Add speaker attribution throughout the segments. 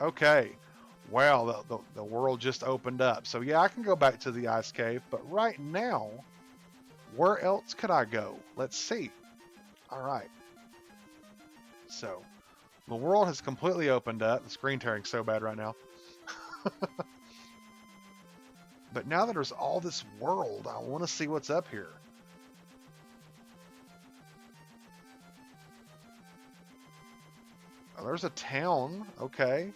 Speaker 1: Okay. Well, the world just opened up. So yeah, I can go back to the ice cave, but right now, where else could I go? Let's see. All right. So the world has completely opened up. The screen tearing so bad right now. But now that there's all this world, I want to see what's up here. Oh, there's a town. Okay.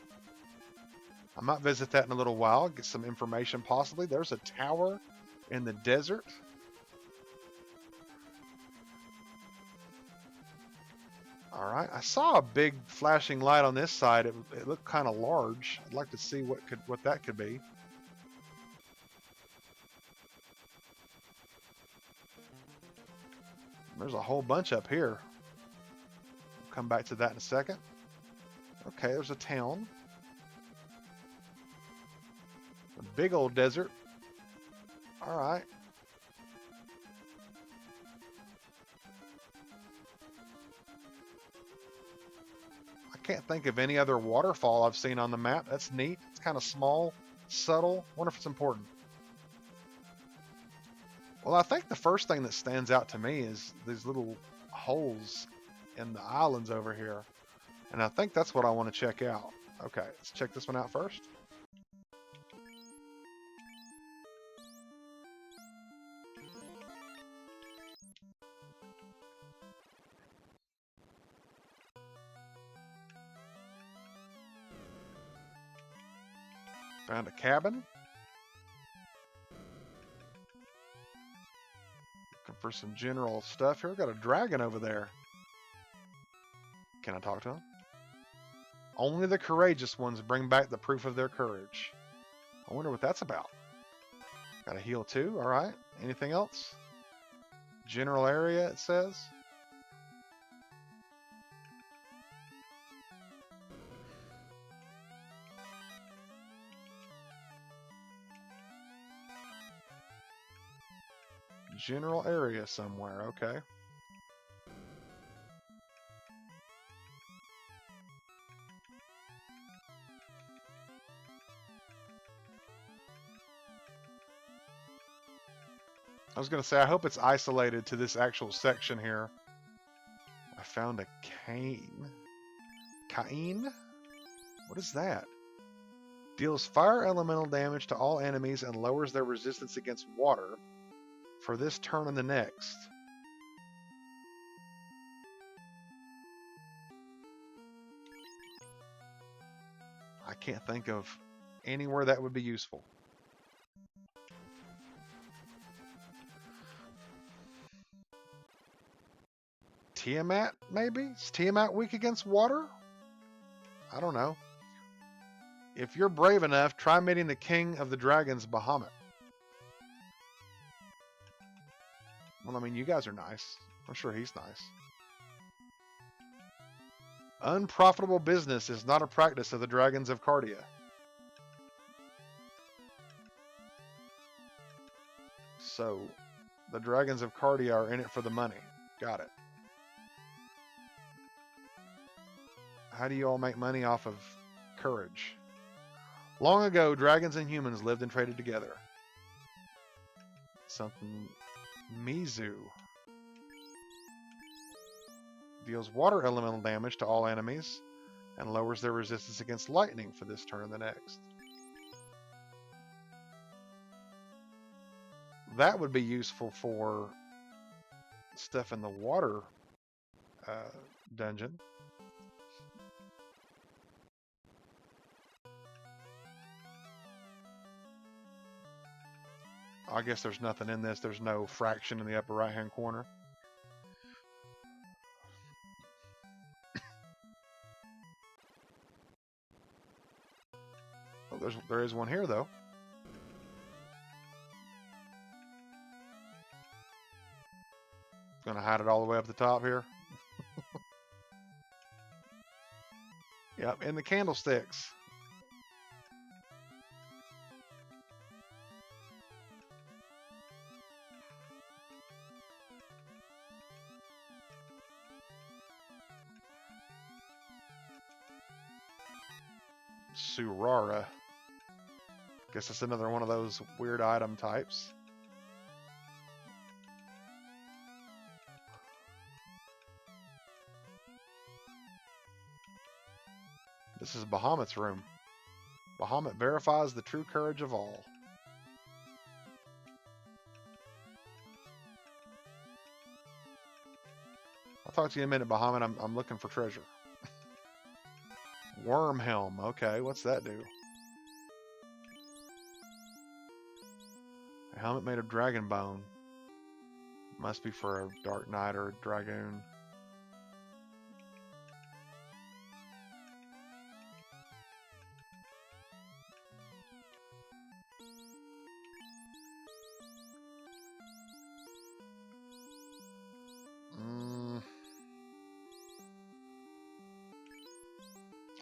Speaker 1: I might visit that in a little while, get some information possibly. There's a tower in the desert. All right. I saw a big flashing light on this side. It looked kind of large. I'd like to see what that could be. There's a whole bunch up here. We'll come back to that in a second. Okay, there's a town. A big old desert. All right. I can't think of any other waterfall I've seen on the map. That's neat. It's kind of small, subtle. Wonder if it's important. Well, I think the first thing that stands out to me is these little holes in the islands over here. And I think that's what I want to check out. Okay, let's check this one out first. Found a cabin. Looking for some general stuff here. Got a dragon over there. Can I talk to him? Only the courageous ones bring back the proof of their courage. I wonder what that's about. Got a heal too. All right. Anything else? General area, it says. General area somewhere. Okay. I was going to say, I hope it's isolated to this actual section here. I found a cane. Cain? What is that? Deals fire elemental damage to all enemies and lowers their resistance against water for this turn and the next. I can't think of anywhere that would be useful. Tiamat, maybe? Is Tiamat weak against water? I don't know. If you're brave enough, try meeting the king of the dragons, Bahamut. Well, I mean, you guys are nice. I'm sure he's nice. Unprofitable business is not a practice of the dragons of Cardia. So, the dragons of Cardia are in it for the money. Got it. How do you all make money off of courage? Long ago, dragons and humans lived and traded together. Something... Mizu. Deals water elemental damage to all enemies and lowers their resistance against lightning for this turn and the next. That would be useful for stuff in the water dungeon. I guess there's nothing in this. There's no fraction in the upper right hand corner. Oh, there is one here though. Gonna hide it all the way up the top here. Yep, in the candlesticks. Surara. Guess it's another one of those weird item types. This is Bahamut's room. Bahamut verifies the true courage of all. I'll talk to you in a minute, Bahamut. I'm looking for treasure. Worm helm. Okay, what's that do? A helmet made of dragon bone. Must be for a dark knight or a dragoon.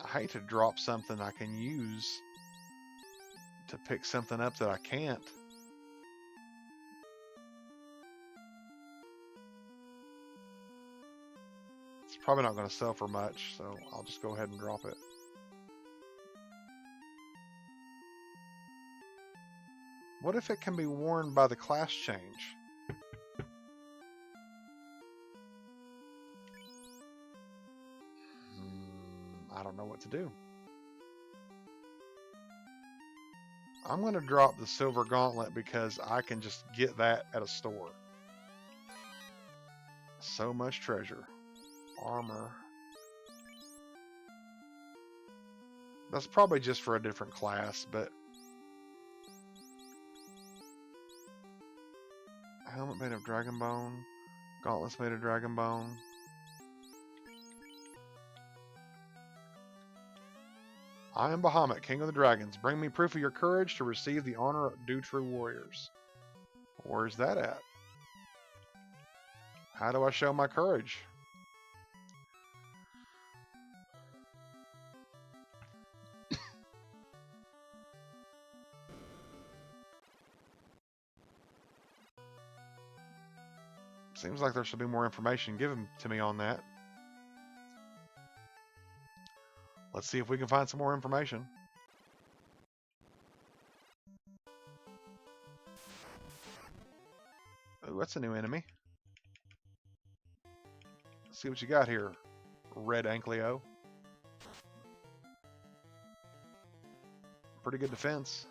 Speaker 1: I hate to drop something I can use to pick something up that I can't. It's probably not going to sell for much, so I'll just go ahead and drop it. What if it can be worn by the class change? I don't know what to do. I'm going to drop the silver gauntlet because I can just get that at a store. So much treasure. Armor. That's probably just for a different class, but... Helmet made of dragon bone. Gauntlets made of dragon bone. I am Bahamut, King of the Dragons. Bring me proof of your courage to receive the honor due true warriors. Where's that at? How do I show my courage? Seems like there should be more information given to me on that. Let's see if we can find some more information. Ooh, that's a new enemy. Let's see what you got here, Red Ankleo. Pretty good defense.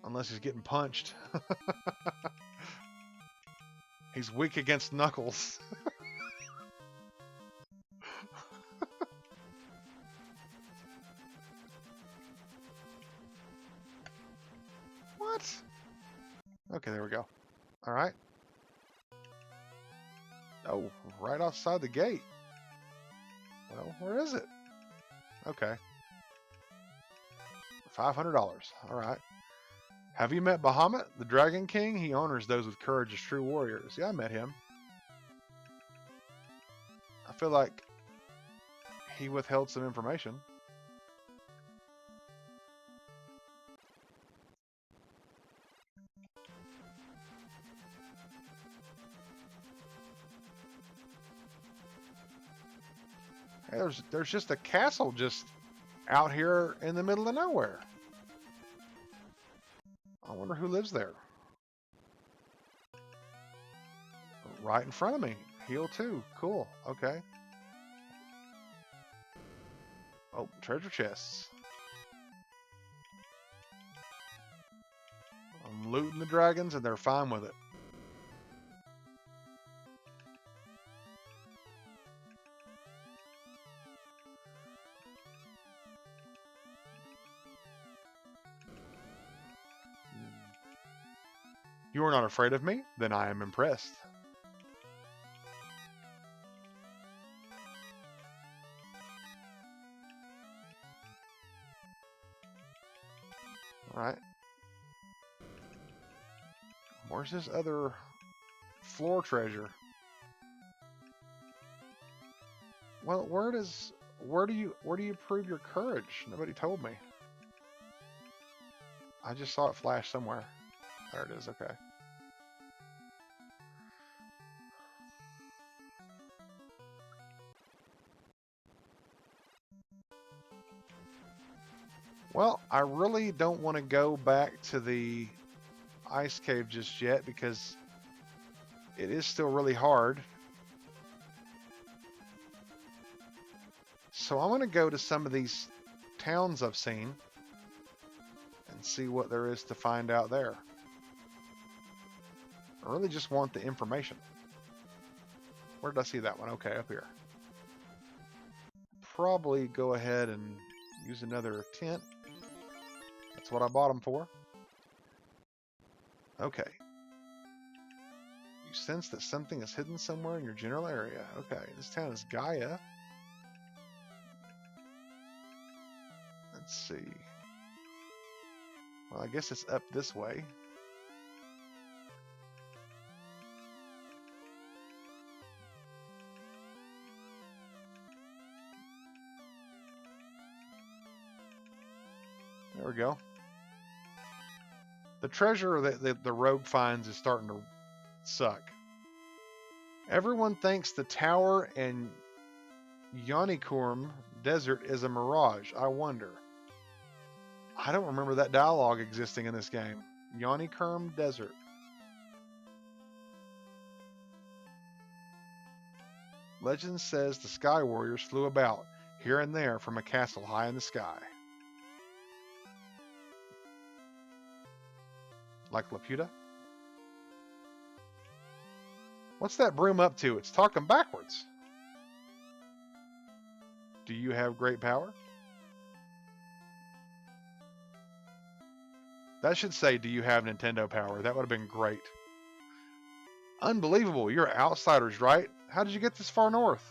Speaker 1: Unless he's getting punched. He's weak against Knuckles. What? Okay, there we go. All right. Oh, right outside the gate. Well, where is it? Okay. $500. All right. Have you met Bahamut, the Dragon King? He honors those with courage as true warriors. Yeah, I met him. I feel like he withheld some information. Hey, there's just a castle just out here in the middle of nowhere. I wonder who lives there. Right in front of me. Heal 2. Cool. Okay. Oh, treasure chests. I'm looting the dragons and they're fine with it. You are not afraid of me? Then I am impressed. Alright. Where's this other floor treasure? Well, where do you prove your courage? Nobody told me. I just saw it flash somewhere. There it is, okay. Well, I really don't want to go back to the ice cave just yet because it is still really hard. So I'm going to go to some of these towns I've seen and see what there is to find out there. I really just want the information. Where did I see that one? Okay, up here. Probably go ahead and use another tent. That's what I bought them for. Okay. You sense that something is hidden somewhere in your general area. Okay, this town is Gaia. Let's see. Well, I guess it's up this way. There we go. The treasure that the rogue finds is starting to suck. Everyone thinks the tower in Yonikurm Desert is a mirage. I wonder. I don't remember that dialogue existing in this game. Yonikurm Desert. Legend says the Sky Warriors flew about here and there from a castle high in the sky. Like Laputa? What's that broom up to? It's talking backwards. Do you have great power? That should say, do you have Nintendo power? That would have been great. Unbelievable. You're outsiders, right? How did you get this far north?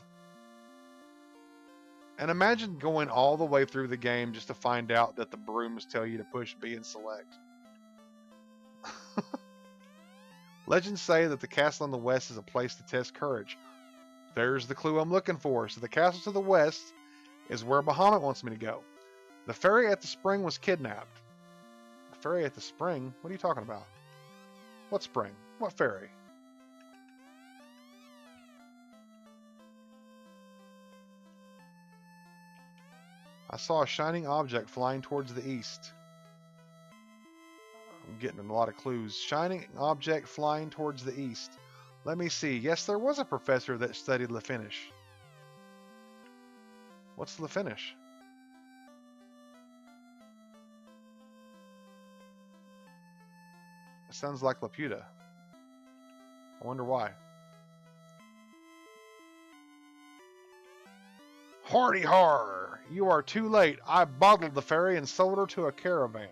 Speaker 1: And imagine going all the way through the game just to find out that the brooms tell you to push B and select. Legends say that the castle in the west is a place to test courage. There's the clue I'm looking for. So the castle to the west is where Bahamut wants me to go. The fairy at the spring was kidnapped. The fairy at the spring? What are you talking about? What spring? What fairy? I saw a shining object flying towards the east. I'm getting a lot of clues. Shining object flying towards the east. Let me see. Yes, there was a professor that studied Lefinish. What's Lefinish? It sounds like Laputa. I wonder why. Hardy har! You are too late. I bottled the fairy and sold her to a caravan.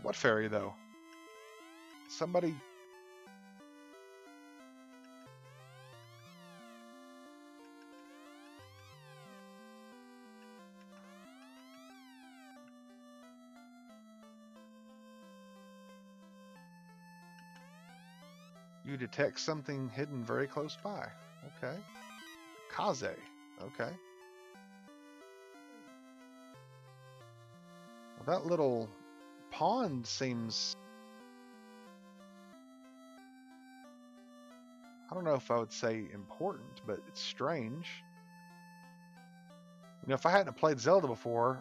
Speaker 1: What fairy, though? Somebody... You detect something hidden very close by. Okay. Kaze. Okay. Well, that little pond seems... I don't know if I would say important, but it's strange. You know, if I hadn't played Zelda before,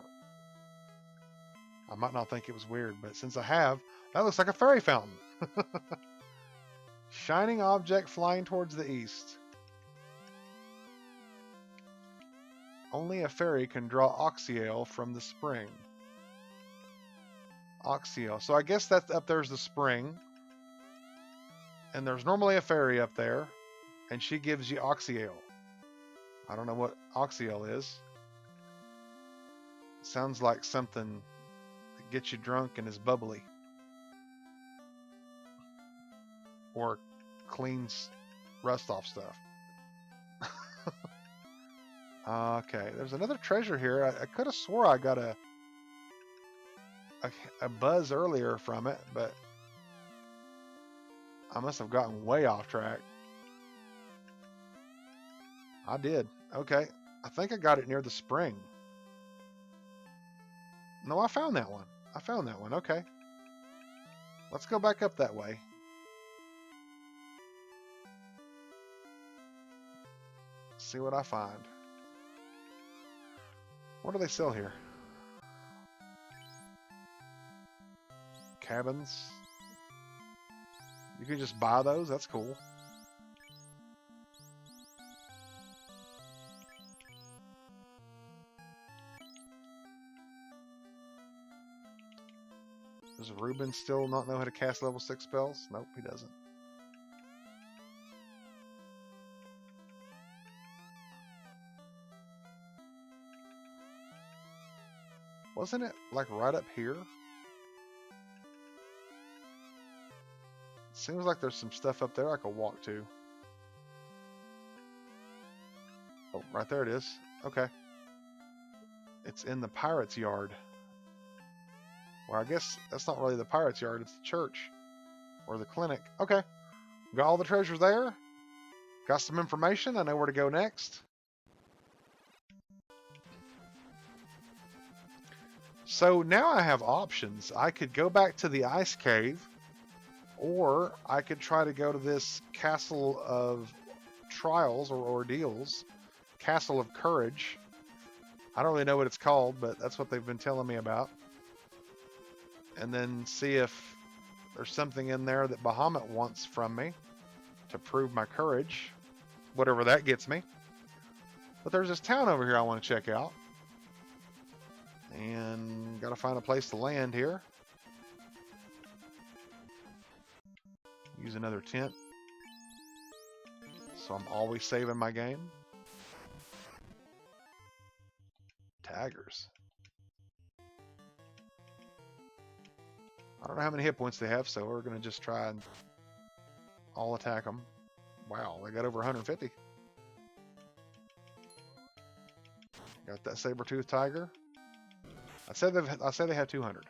Speaker 1: I might not think it was weird, but since I have, that looks like a fairy fountain. Shining object flying towards the east. Only a fairy can draw Oxyale from the spring. Oxyale. So I guess that's up there's the spring. And there's normally a fairy up there. And she gives you Oxyale. I don't know what Oxyale is. Sounds like something that gets you drunk and is bubbly. Or cleans rust off stuff. Okay, there's another treasure here. I could have swore I got a buzz earlier from it, but I must have gotten way off track. I did. Okay, I think I got it near the spring. No, I found that one. Okay. Let's go back up that way. See what I find. What do they sell here? Cabins. You can just buy those. That's cool. Does Ruben still not know how to cast level 6 spells? Nope, he doesn't. Wasn't it like right up here? Seems like there's some stuff up there I could walk to. Oh, right there it is. Okay. It's in the Pirate's Yard. Well, I guess that's not really the Pirate's Yard, it's the church. Or the clinic. Okay. Got all the treasures there. Got some information. I know where to go next. So now I have options. I could go back to the ice cave, or I could try to go to this Castle of Trials or Ordeals, Castle of Courage. I don't really know what it's called, but that's what they've been telling me about. And then see if there's something in there that Bahamut wants from me to prove my courage, whatever that gets me. But there's this town over here I want to check out. And gotta find a place to land here. Use another tent. So I'm always saving my game. Taggers. I don't know how many hit points they have, so we're gonna just try and all attack them. Wow, they got over 150. Got that saber-toothed tiger. I said they have 200.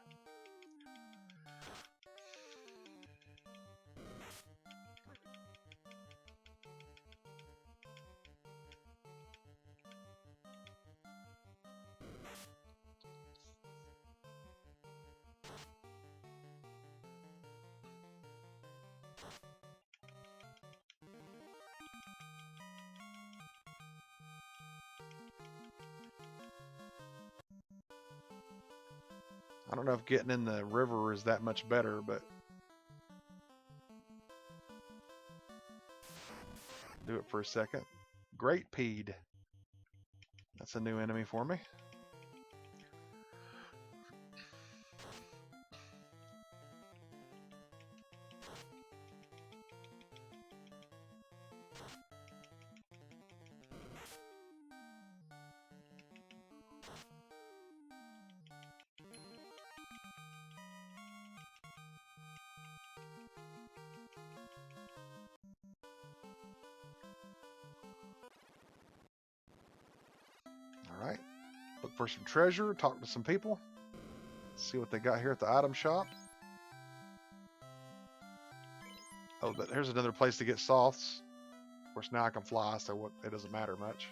Speaker 1: I don't know if getting in the river is that much better, but do it for a second. Great Peed. That's a new enemy for me. Alright, look for some treasure, talk to some people, see what they got here at the item shop. Oh, but here's another place to get softs. Of course, now I can fly, so it doesn't matter much.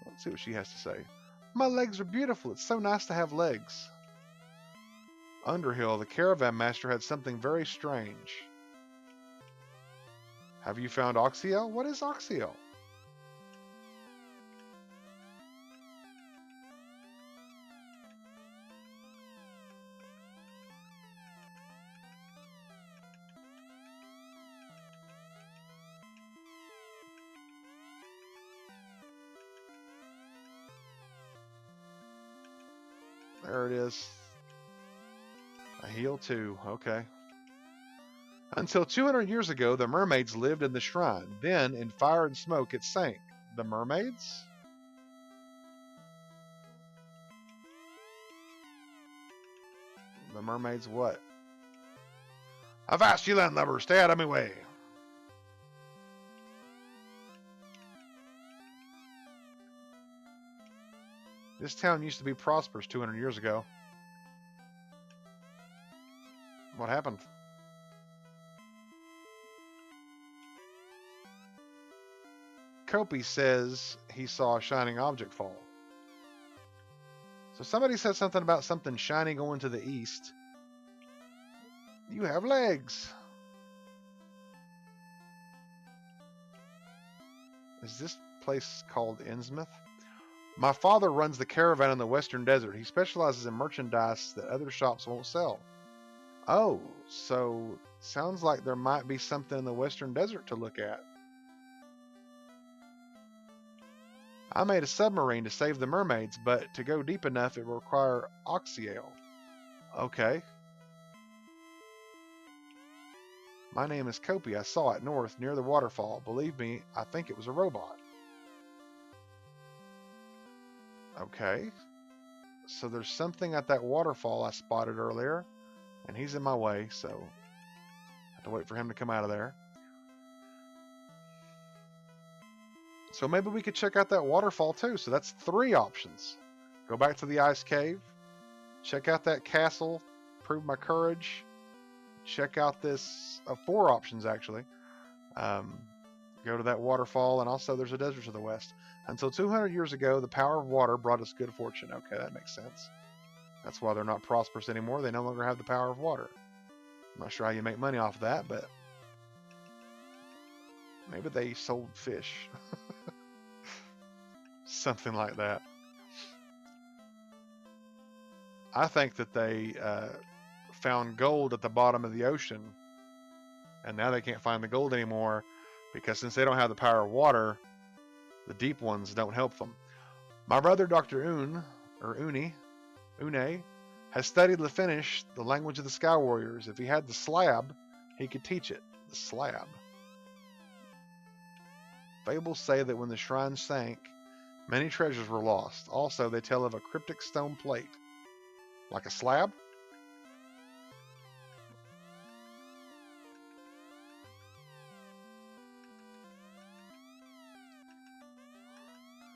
Speaker 1: Let's see what she has to say. My legs are beautiful. It's so nice to have legs. Underhill, the caravan master had something very strange. Have you found Oxiel? What is Oxiel? There it is. A heal too. Okay. Until 200 years ago, the mermaids lived in the shrine. Then, in fire and smoke, it sank. The mermaids? The mermaids what? Avast, you landlubbers! Stay out of my way! This town used to be prosperous 200 years ago. What happened? Kopi says he saw a shining object fall. So somebody said something about something shiny going to the east. You have legs. Is this place called Innsmouth? My father runs the caravan in the Western Desert. He specializes in merchandise that other shops won't sell. Oh, so sounds like there might be something in the Western Desert to look at. I made a submarine to save the mermaids, but to go deep enough it will require oxyale. Okay. My name is Kopi. I saw it north near the waterfall. Believe me, I think it was a robot. Okay. So there's something at that waterfall I spotted earlier, and he's in my way, so I have to wait for him to come out of there. So maybe we could check out that waterfall too. So that's 3 options. Go back to the ice cave, check out that castle, prove my courage, check out this 4 options actually. Go to that waterfall, and also there's a desert to the west. Until 200 years ago, the power of water brought us good fortune. Okay, that makes sense. That's why they're not prosperous anymore. They no longer have the power of water. I'm not sure how you make money off of that, but maybe they sold fish. Something like that. I think that they found gold at the bottom of the ocean, and now they can't find the gold anymore because since they don't have the power of water, the deep ones don't help them. My brother, Dr. Une, has studied the Finnish, the language of the Sky Warriors. If he had the slab, he could teach it. The slab. Fables say that when the shrine sank, many treasures were lost. Also, they tell of a cryptic stone plate. Like a slab?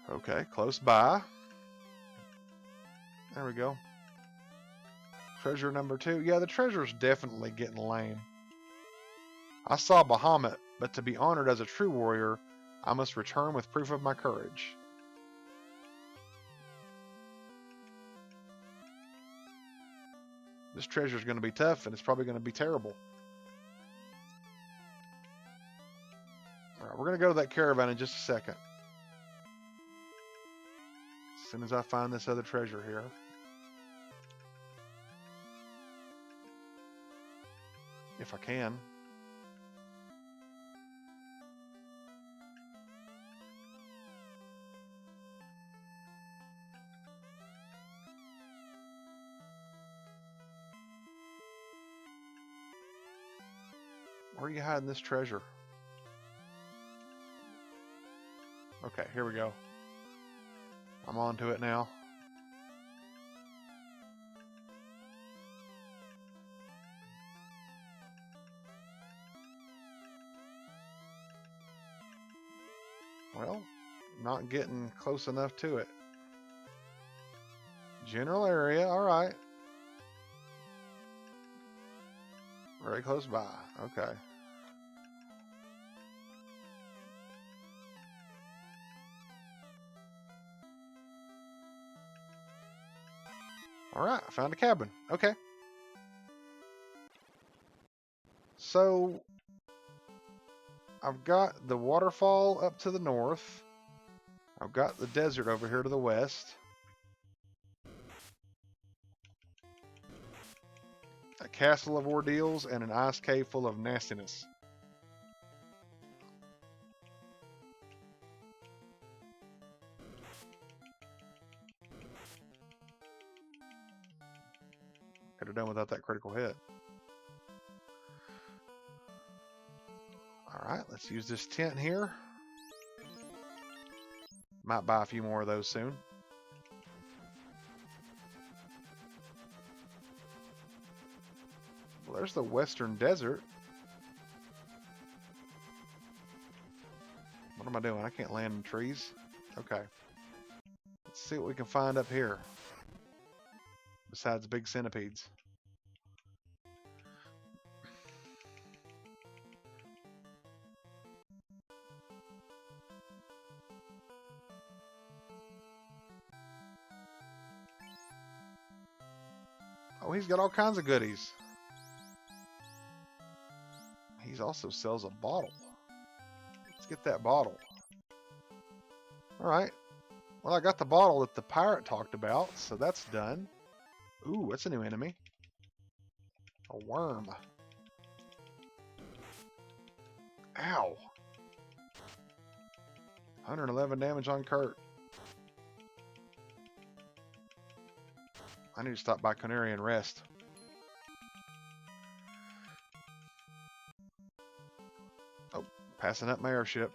Speaker 1: Okay, close by. There we go. Treasure number 2. Yeah, the treasure's definitely getting lame. I saw Bahamut, but to be honored as a true warrior, I must return with proof of my courage. This treasure's going to be tough, and it's probably going to be terrible. Alright, we're going to go to that caravan in just a second. As soon as I find this other treasure here. If I can. Where are you hiding this treasure? Okay, here we go. I'm on to it now. Well, not getting close enough to it. General area, alright. Very close by, okay. Alright, I found a cabin. Okay. So, I've got the waterfall up to the north. I've got the desert over here to the west. A castle of ordeals and an ice cave full of nastiness. Could have done without that critical hit. Alright, let's use this tent here. Might buy a few more of those soon. Well, there's the Western Desert. What am I doing? I can't land in trees. Okay. Let's see what we can find up here. Besides big centipedes. Oh, he's got all kinds of goodies. he also sells a bottle. Let's get that bottle. Alright. Well, I got the bottle that the pirate talked about, so that's done. Ooh, that's a new enemy. A worm. Ow. 111 damage on Kurt. I need to stop by Canary and rest. Oh, passing up my airship.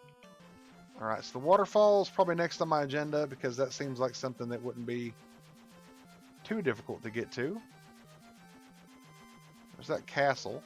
Speaker 1: Alright, so the waterfall's probably next on my agenda because that seems like something that wouldn't be too difficult to get to. There's that castle.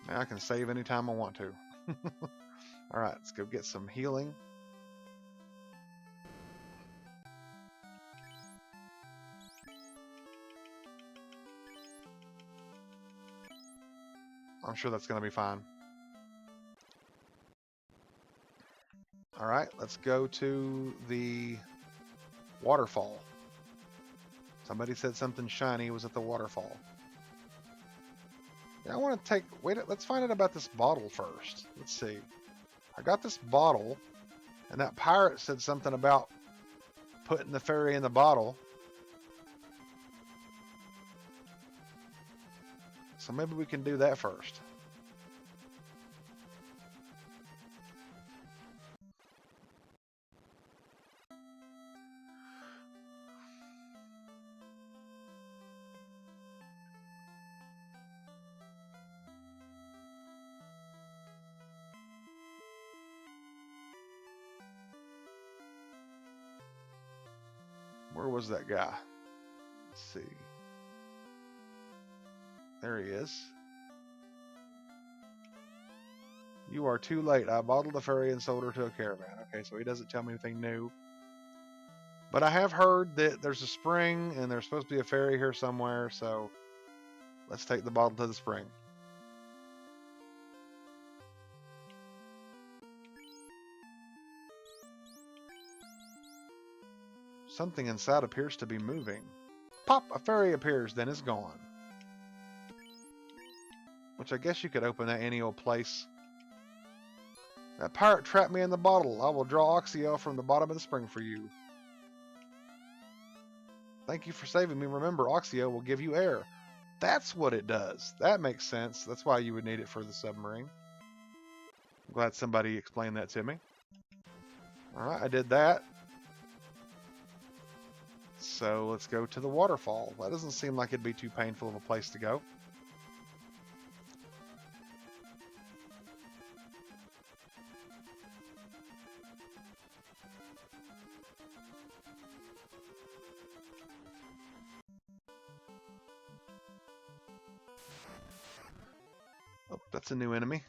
Speaker 1: Now I can save anytime I want to. Alright, let's go get some healing. I'm sure that's going to be fine. Alright, let's go to the waterfall. Somebody said something shiny was at the waterfall. Yeah, I want to take... Wait, let's find out about this bottle first. Let's see. I got this bottle, and that pirate said something about putting the fairy in the bottle. So maybe we can do that first. Where was that guy? Let's see. There he is. You are too late. I bottled the fairy and sold her to a caravan. Okay, so he doesn't tell me anything new. But I have heard that there's a spring and there's supposed to be a fairy here somewhere, so let's take the bottle to the spring. Something inside appears to be moving. Pop! A fairy appears, then it's gone. Which I guess you could open at any old place. That pirate trapped me in the bottle. I will draw Oxio from the bottom of the spring for you. Thank you for saving me. Remember, Oxio will give you air. That's what it does. That makes sense. That's why you would need it for the submarine. I'm glad somebody explained that to me. Alright, I did that. So let's go to the waterfall. That doesn't seem like it'd be too painful of a place to go. Oh, that's a new enemy.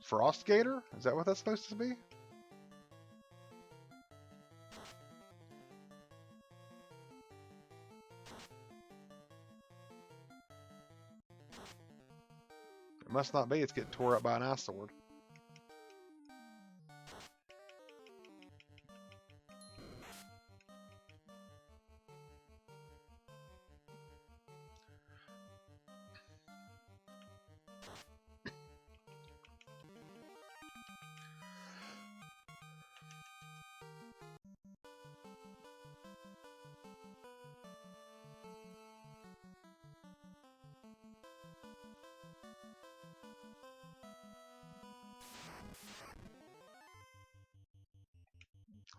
Speaker 1: Frost Gator? Is that what that's supposed to be? It must not be. It's getting tore up by an ice sword.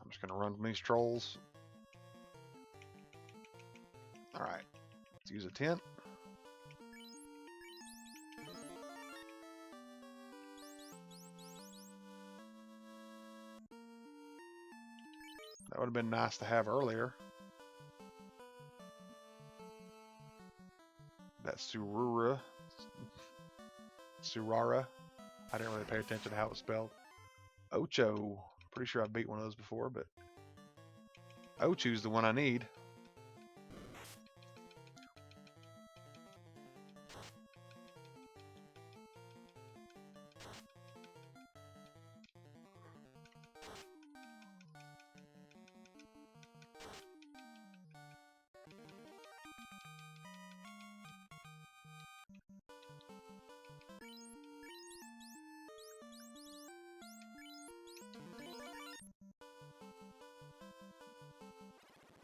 Speaker 1: I'm just going to run from these trolls. Use a tent. That would have been nice to have earlier. That Surara. I didn't really pay attention to how it was spelled. Ocho. Pretty sure I've beat one of those before, but Ochu's the one I need.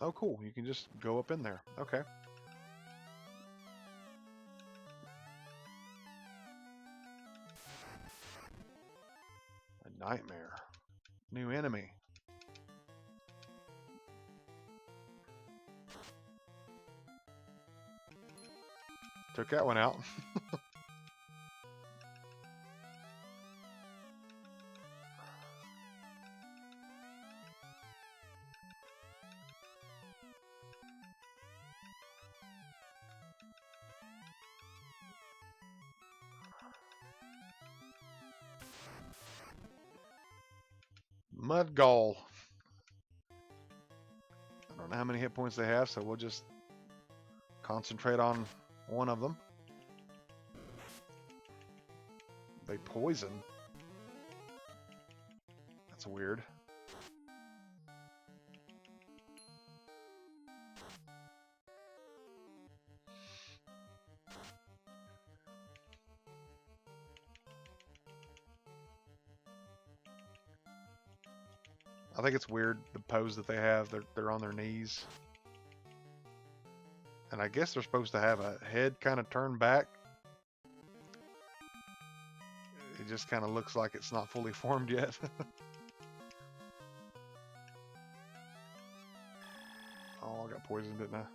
Speaker 1: Oh, cool. You can just go up in there. Okay. A nightmare. New enemy. Took that one out. Mudgall. I don't know how many hit points they have, so we'll just concentrate on one of them. They poison. That's weird. I think it's weird, the pose that they have. They're on their knees. And I guess they're supposed to have a head kind of turned back. It just kind of looks like it's not fully formed yet. Oh, I got poisoned, didn't I?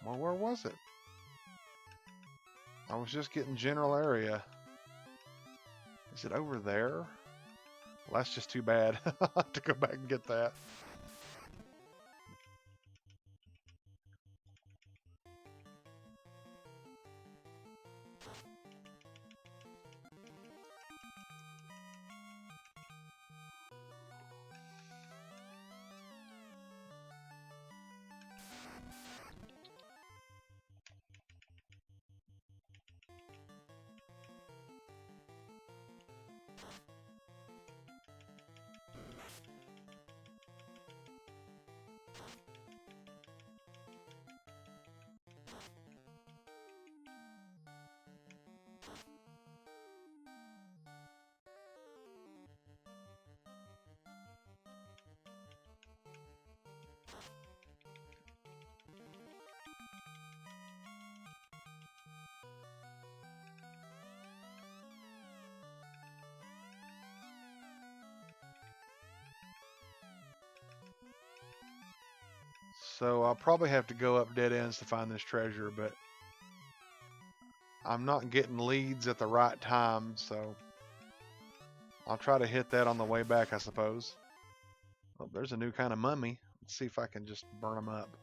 Speaker 1: Well, where was it? I was just getting general area. Is it over there? Well, that's just too bad. I'll have to go back and get that. So I'll probably have to go up dead ends to find this treasure, but I'm not getting leads at the right time, so I'll try to hit that on the way back, I suppose. Oh, there's a new kind of mummy. Let's see if I can just burn them up.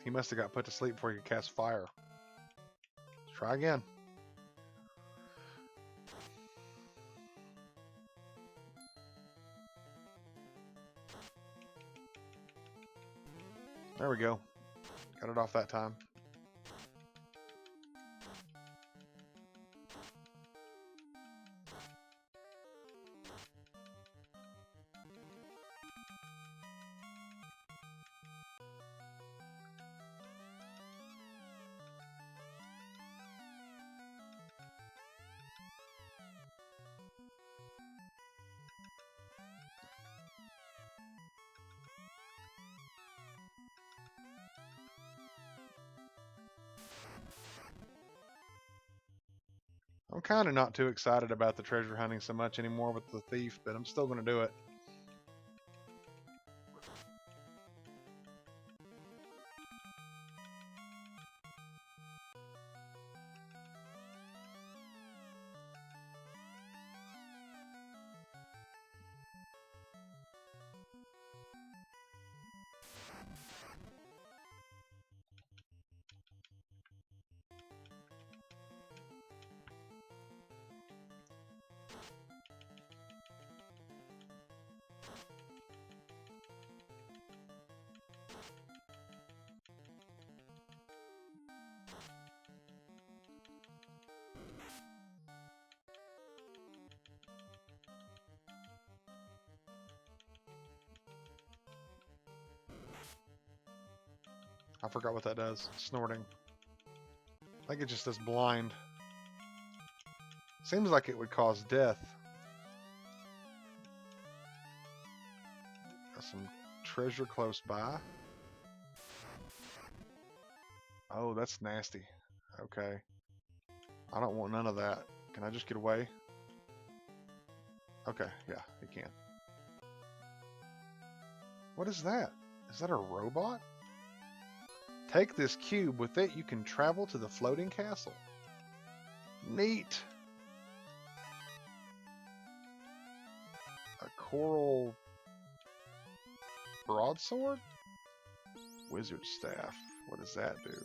Speaker 1: He must have got put to sleep before he could cast fire. Let's try again. There we go. Got it off that time. I'm kind of not too excited about the treasure hunting so much anymore with the thief, but I'm still going to do it. I forgot what that does. Snorting. I think it just does blind. Seems like it would cause death. Got some treasure close by. Oh, that's nasty. Okay. I don't want none of that. Can I just get away? Okay, yeah, you can. What is that? Is that a robot? Take this cube. With it, you can travel to the floating castle. Neat. A coral broadsword? Wizard staff. What does that do?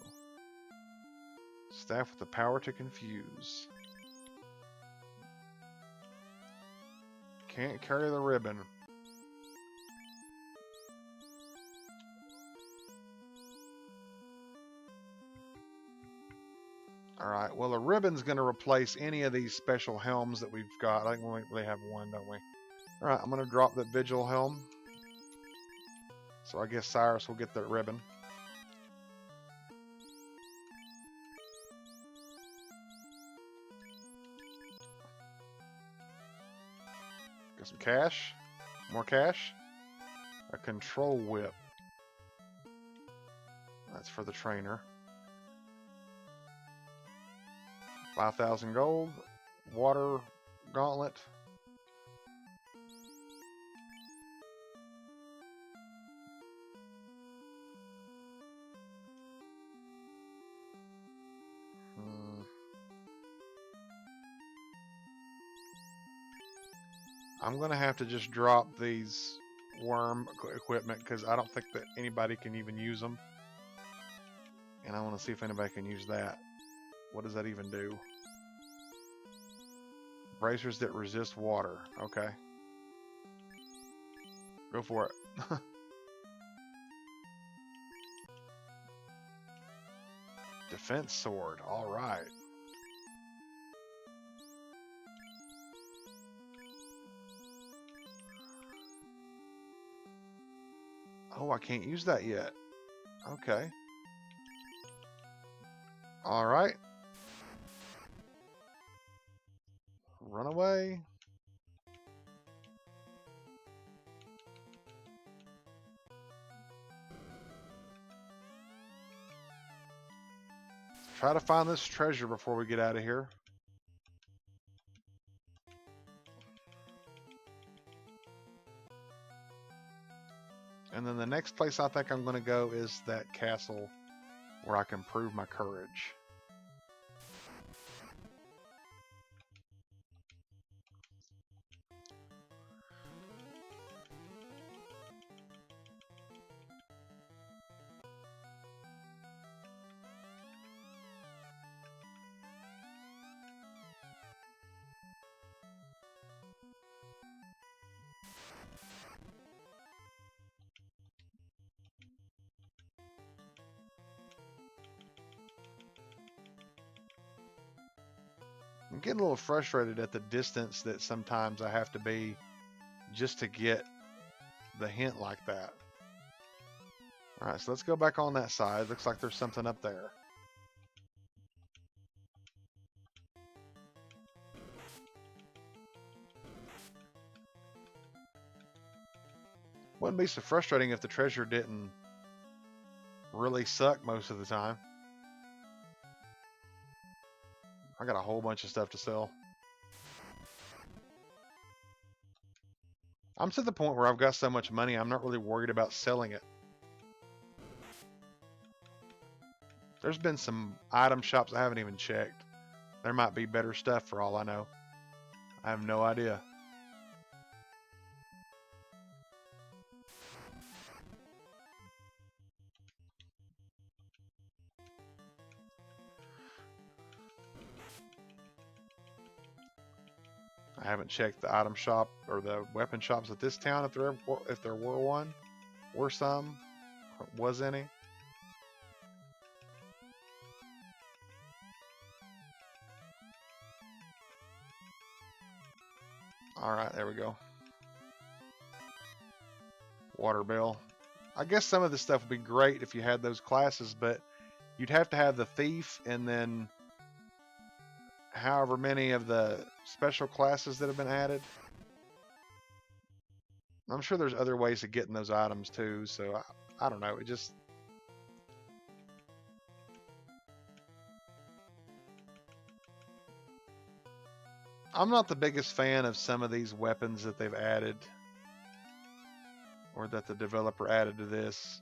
Speaker 1: Staff with the power to confuse. Can't carry the ribbon. Alright, well the ribbon's going to replace any of these special helms that we've got. I think we only have one, don't we? Alright, I'm going to drop that Vigil helm. So I guess Cyrus will get that ribbon. Got some cash. More cash. A control whip. That's for the trainer. 5,000 gold. Water gauntlet. I'm going to have to just drop these worm equipment because I don't think that anybody can even use them. And I want to see if anybody can use that. What does that even do? Bracers that resist water. Okay. Go for it. Defense sword. All right. Oh, I can't use that yet. Okay. All right. Run away. Try to find this treasure before we get out of here. And then the next place I think I'm going to go is that castle where I can prove my courage. I'm getting a little frustrated at the distance that sometimes I have to be just to get the hint like that. Alright, so let's go back on that side. Looks like there's something up there. Wouldn't be so frustrating if the treasure didn't really suck most of the time. I got a whole bunch of stuff to sell. I'm to the point where I've got so much money, I'm not really worried about selling it. There's been some item shops I haven't even checked. There might be better stuff for all I know. I have no idea. I haven't checked the item shop or the weapon shops at this town if there were one, were some, was any. All right, there we go. Water bill. I guess some of this stuff would be great if you had those classes, but you'd have to have the thief and then however many of the special classes that have been added. I'm sure there's other ways of getting those items too, so I don't know. It just... I'm not the biggest fan of some of these weapons that they've added or that the developer added to this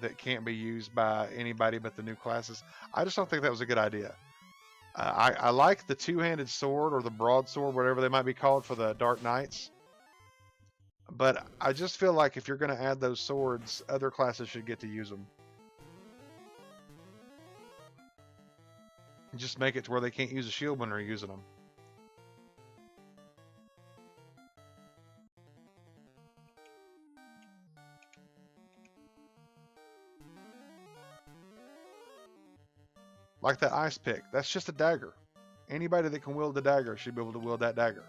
Speaker 1: that can't be used by anybody but the new classes. I just don't think that was a good idea. I like the two-handed sword or the broadsword, whatever they might be called for the Dark Knights. But I just feel like if you're going to add those swords, other classes should get to use them. Just make it to where they can't use a shield when they're using them. Like that ice pick. That's just a dagger. Anybody that can wield the dagger should be able to wield that dagger.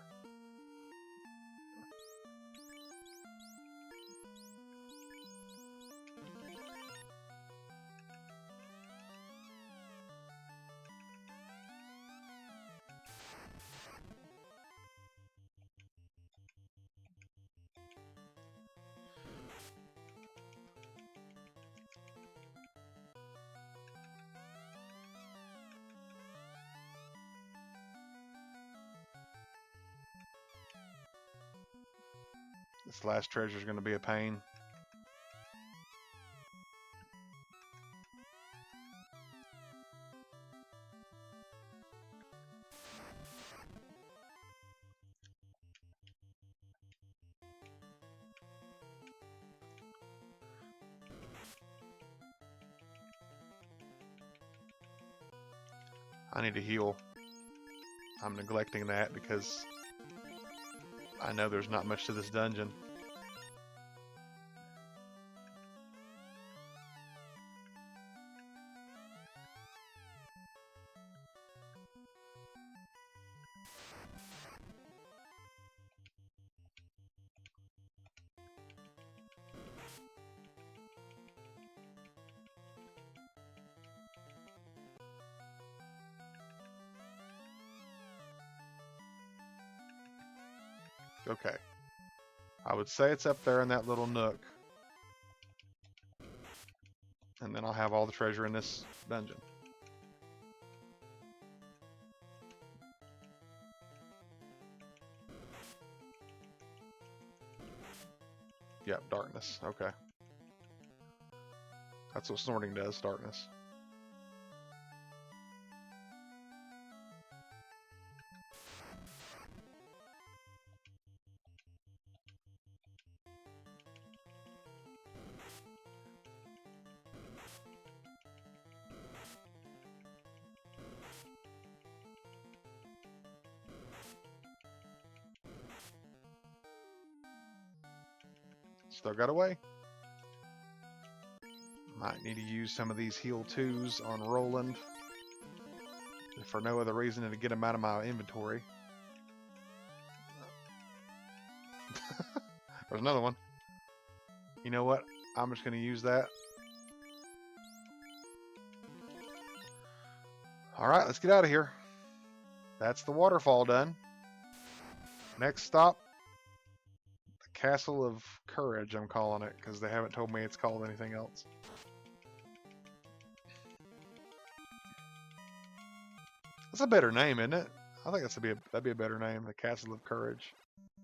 Speaker 1: This last treasure is going to be a pain. I need to heal. I'm neglecting that because I know there's not much to this dungeon. Okay. I would say it's up there in that little nook. And then I'll have all the treasure in this dungeon. Yep, darkness. Okay. That's what snorting does, darkness. Still got away. Might need to use some of these heal 2s on Roland. for no other reason than to get them out of my inventory. There's another one. You know what? I'm just going to use that. Alright, let's get out of here. That's the waterfall done. Next stop, the Castle of Courage, I'm calling it, because they haven't told me it's called anything else. That's a better name, isn't it? I think that'd be a better name, the Castle of Courage.